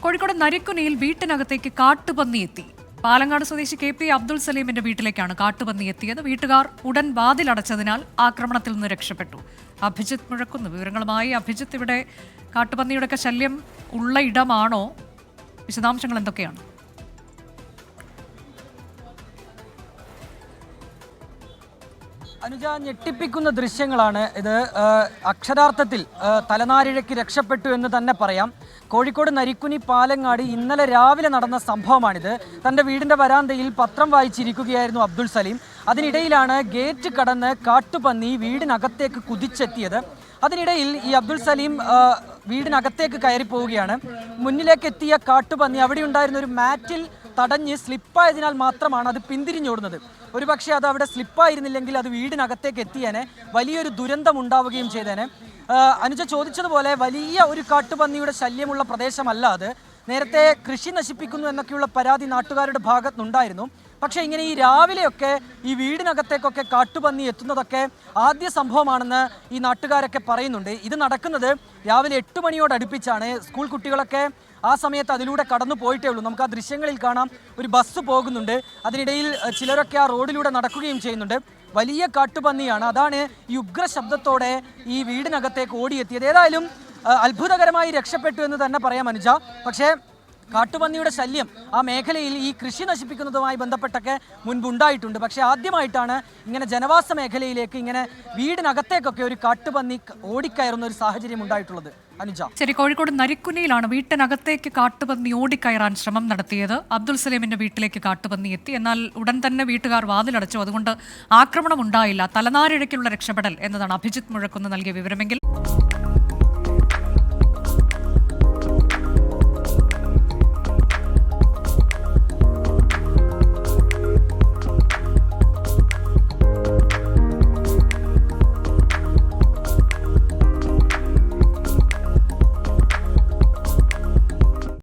കോഴിക്കോട് നരിക്കുനിയിൽ വീട്ടിനകത്തേക്ക് കാട്ടുപന്നി എത്തി. പാലങ്ങാട് സ്വദേശി KP അബ്ദുൾ സലീമിന്റെ വീട്ടിലേക്കാണ് കാട്ടുപന്നി എത്തിയത്. വീട്ടുകാർ ഉടൻ വാതിലടച്ചതിനാൽ ആക്രമണത്തിൽ നിന്ന് രക്ഷപ്പെട്ടു. അഭിജിത്ത് മുഴക്കുന്നു വിവരങ്ങളുമായി. അഭിജിത്ത്, ഇവിടെ കാട്ടുപന്നിയുടെയൊക്കെ ശല്യം ഉള്ള ഇടമാണോ? വിശദാംശങ്ങൾ എന്തൊക്കെയാണ്? അനുജ, ഞെട്ടിപ്പിക്കുന്ന ദൃശ്യങ്ങളാണ് ഇത്. അക്ഷരാർത്ഥത്തിൽ തലനാരിഴയ്ക്ക് രക്ഷപ്പെട്ടു എന്ന് തന്നെ പറയാം. കോഴിക്കോട് നരിക്കുനി പാലങ്ങാട് ഇന്നലെ രാവിലെ നടന്ന സംഭവമാണിത്. തൻ്റെ വീടിൻ്റെ വരാന്തയിൽ പത്രം വായിച്ചിരിക്കുകയായിരുന്നു അബ്ദുൾ സലീം. അതിനിടയിലാണ് ഗേറ്റ് കടന്ന് കാട്ടുപന്നി വീടിനകത്തേക്ക് കുതിച്ചെത്തിയത്. അതിനിടയിൽ ഈ അബ്ദുൾ സലീം വീടിനകത്തേക്ക് കയറി പോവുകയാണ്. മുന്നിലേക്ക് എത്തിയ കാട്ടുപന്നി അവിടെ ഉണ്ടായിരുന്ന ഒരു മാറ്റിൽ തടഞ്ഞ് സ്ലിപ്പായതിനാൽ മാത്രമാണ് അത് പിന്തിരിഞ്ഞോടുന്നത്. ഒരുപക്ഷെ അത് അവിടെ സ്ലിപ്പായിരുന്നില്ലെങ്കിൽ അത് വീടിനകത്തേക്ക് എത്തിയേനെ, വലിയൊരു ദുരന്തം ഉണ്ടാവുകയും ചെയ്തേനെ. അനുജ ചോദിച്ചതുപോലെ വലിയ ഒരു കാട്ടുപന്നിയുടെ ശല്യമുള്ള പ്രദേശമല്ല അത്. നേരത്തെ കൃഷി നശിപ്പിക്കുന്നു എന്നൊക്കെയുള്ള പരാതി നാട്ടുകാരുടെ ഭാഗത്തുനിന്നുണ്ടായിരുന്നു. പക്ഷേ ഇങ്ങനെ ഈ രാവിലെയൊക്കെ ഈ വീടിനകത്തേക്കൊക്കെ കാട്ടുപന്നി എത്തുന്നതൊക്കെ ആദ്യ സംഭവമാണെന്ന് ഈ നാട്ടുകാരൊക്കെ പറയുന്നുണ്ട്. ഇത് നടക്കുന്നത് രാവിലെ 8 മണിയോടടുപ്പിച്ചാണ്. സ്കൂൾ കുട്ടികളൊക്കെ ആ സമയത്ത് അതിലൂടെ കടന്നു പോയിട്ടേ ഉള്ളൂ. നമുക്ക് ആ ദൃശ്യങ്ങളിൽ കാണാം, ഒരു ബസ് പോകുന്നുണ്ട്. അതിനിടയിൽ ചിലരൊക്കെ ആ റോഡിലൂടെ നടക്കുകയും ചെയ്യുന്നുണ്ട്. വലിയ കാട്ടുപന്നിയാണ്. അതാണ് ഈ ഉഗ്ര ശബ്ദത്തോടെ ഈ വീടിനകത്തേക്ക് ഓടിയെത്തിയത്. ഏതായാലും അത്ഭുതകരമായി രക്ഷപ്പെട്ടു എന്ന് തന്നെ പറയാം അനുജ. പക്ഷേ കാട്ടുപന്നിയുടെ ശല്യം ആ മേഖലയിൽ ഈ കൃഷി നശിപ്പിക്കുന്നതുമായി ബന്ധപ്പെട്ടൊക്കെ മുൻപുണ്ടായിട്ടുണ്ട്. പക്ഷേ ആദ്യമായിട്ടാണ് ഇങ്ങനെ ജനവാസ മേഖലയിലേക്ക് ഇങ്ങനെ വീടിനകത്തേക്കൊക്കെ ഒരു കാട്ടുപന്നി ഓടിക്കയറുന്ന ഒരു സാഹചര്യം ഉണ്ടായിട്ടുള്ളത്. അനുജ, ശരി, കോഴിക്കോട് നരിക്കുനിയിലാണ് വീട്ടിനകത്തേക്ക് കാട്ടുപന്നി ഓടിക്കയറാൻ ശ്രമം നടത്തിയത്. അബ്ദുൾ സലീമിന്റെ വീട്ടിലേക്ക് കാട്ടുപന്നി എത്തി. എന്നാൽ ഉടൻ തന്നെ വീട്ടുകാർ വാതിലടച്ചു. അതുകൊണ്ട് ആക്രമണം ഉണ്ടായില്ല. തലനാരിഴയ്ക്കുള്ള രക്ഷപ്പെടൽ എന്നതാണ് അഭിജിത്ത് മുഴക്കുന്ന് നൽകിയ വിവരമെങ്കിൽ